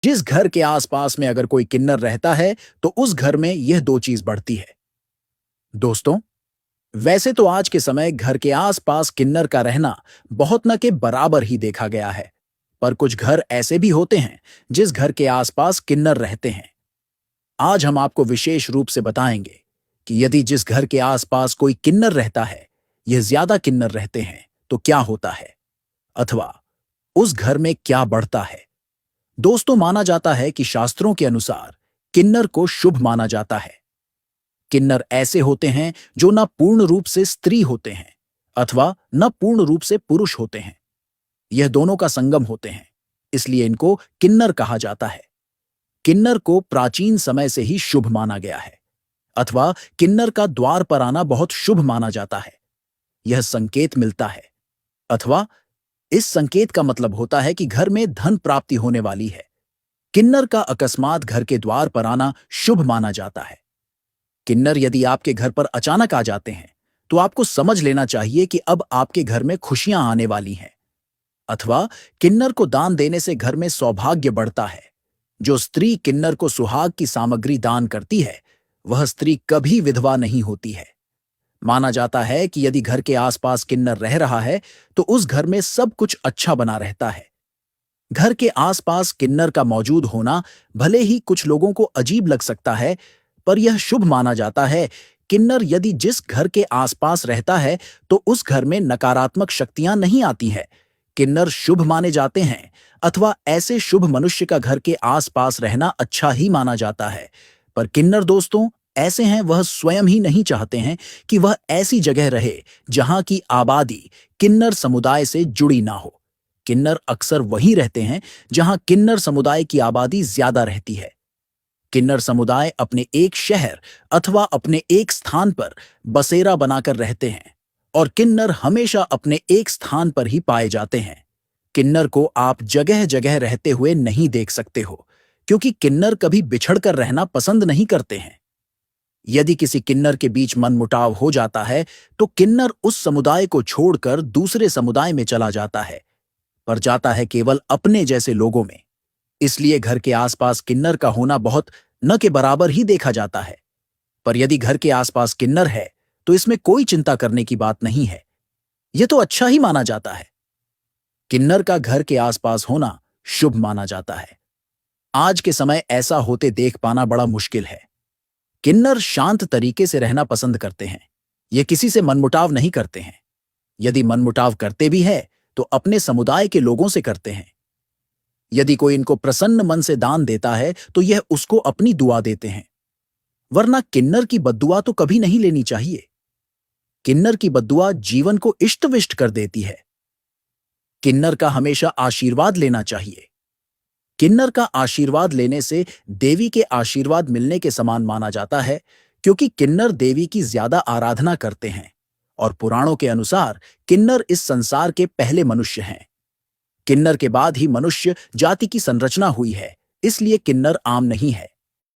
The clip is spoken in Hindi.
जिस घर के आसपास में अगर कोई किन्नर रहता है तो उस घर में यह दो चीज बढ़ती है। दोस्तों, वैसे तो आज के समय घर के आसपास किन्नर का रहना बहुत न के बराबर ही देखा गया है, पर कुछ घर ऐसे भी होते हैं जिस घर के आसपास किन्नर रहते हैं। आज हम आपको विशेष रूप से बताएंगे कि यदि जिस घर के आसपास कोई किन्नर रहता है, यह ज्यादा किन्नर रहते हैं तो क्या होता है, अथवा उस घर में क्या बढ़ता है। दोस्तों, माना जाता है कि शास्त्रों के अनुसार किन्नर को शुभ माना जाता है। किन्नर ऐसे होते हैं जो न पूर्ण रूप से स्त्री होते हैं अथवा न पूर्ण रूप से पुरुष होते हैं। यह दोनों का संगम होते हैं, इसलिए इनको किन्नर कहा जाता है। किन्नर को प्राचीन समय से ही शुभ माना गया है, अथवा किन्नर का द्वार पर आना बहुत शुभ माना जाता है। यह संकेत मिलता है, अथवा इस संकेत का मतलब होता है कि घर में धन प्राप्ति होने वाली है। किन्नर का अकस्मात घर के द्वार पर आना शुभ माना जाता है। किन्नर यदि आपके घर पर अचानक आ जाते हैं तो आपको समझ लेना चाहिए कि अब आपके घर में खुशियां आने वाली हैं। अथवा किन्नर को दान देने से घर में सौभाग्य बढ़ता है। जो स्त्री किन्नर को सुहाग की सामग्री दान करती है, वह स्त्री कभी विधवा नहीं होती है। माना जाता है कि यदि घर के आसपास किन्नर रह रहा है तो उस घर में सब कुछ अच्छा बना रहता है। घर के आसपास किन्नर का मौजूद होना भले ही कुछ लोगों को अजीब लग सकता है, पर यह शुभ माना जाता है। किन्नर यदि जिस घर के आसपास रहता है तो उस घर में नकारात्मक शक्तियां नहीं आती हैं। किन्नर शुभ माने जाते हैं, अथवा ऐसे शुभ मनुष्य का घर के आसपास रहना अच्छा ही माना जाता है। पर किन्नर दोस्तों ऐसे हैं, वह स्वयं ही नहीं चाहते हैं कि वह ऐसी जगह रहे जहां की आबादी किन्नर समुदाय से जुड़ी ना हो। किन्नर अक्सर वहीं रहते हैं जहां किन्नर समुदाय की आबादी ज्यादा रहती है। किन्नर समुदाय अपने एक शहर अथवा अपने एक स्थान पर बसेरा बनाकर रहते हैं, और किन्नर हमेशा अपने एक स्थान पर ही पाए जाते हैं। किन्नर को आप जगह जगह रहते हुए नहीं देख सकते हो, क्योंकि किन्नर कभी बिछड़कर रहना पसंद नहीं करते हैं। यदि किसी किन्नर के बीच मनमुटाव हो जाता है तो किन्नर उस समुदाय को छोड़कर दूसरे समुदाय में चला जाता है, पर जाता है केवल अपने जैसे लोगों में। इसलिए घर के आसपास किन्नर का होना बहुत न के बराबर ही देखा जाता है। पर यदि घर के आसपास किन्नर है तो इसमें कोई चिंता करने की बात नहीं है, यह तो अच्छा ही माना जाता है। किन्नर का घर के आसपास होना शुभ माना जाता है। आज के समय ऐसा होते देख पाना बड़ा मुश्किल है। किन्नर शांत तरीके से रहना पसंद करते हैं। ये किसी से मनमुटाव नहीं करते हैं। यदि मनमुटाव करते भी है तो अपने समुदाय के लोगों से करते हैं। यदि कोई इनको प्रसन्न मन से दान देता है तो यह उसको अपनी दुआ देते हैं, वरना किन्नर की बद्दुआ तो कभी नहीं लेनी चाहिए। किन्नर की बद्दुआ जीवन को इष्ट विष्ट कर देती है। किन्नर का हमेशा आशीर्वाद लेना चाहिए। किन्नर का आशीर्वाद लेने से देवी के आशीर्वाद मिलने के समान माना जाता है, क्योंकि किन्नर देवी की ज्यादा आराधना करते हैं, और पुराणों के अनुसार किन्नर इस संसार के पहले मनुष्य हैं। किन्नर के बाद ही मनुष्य जाति की संरचना हुई है, इसलिए किन्नर आम नहीं है।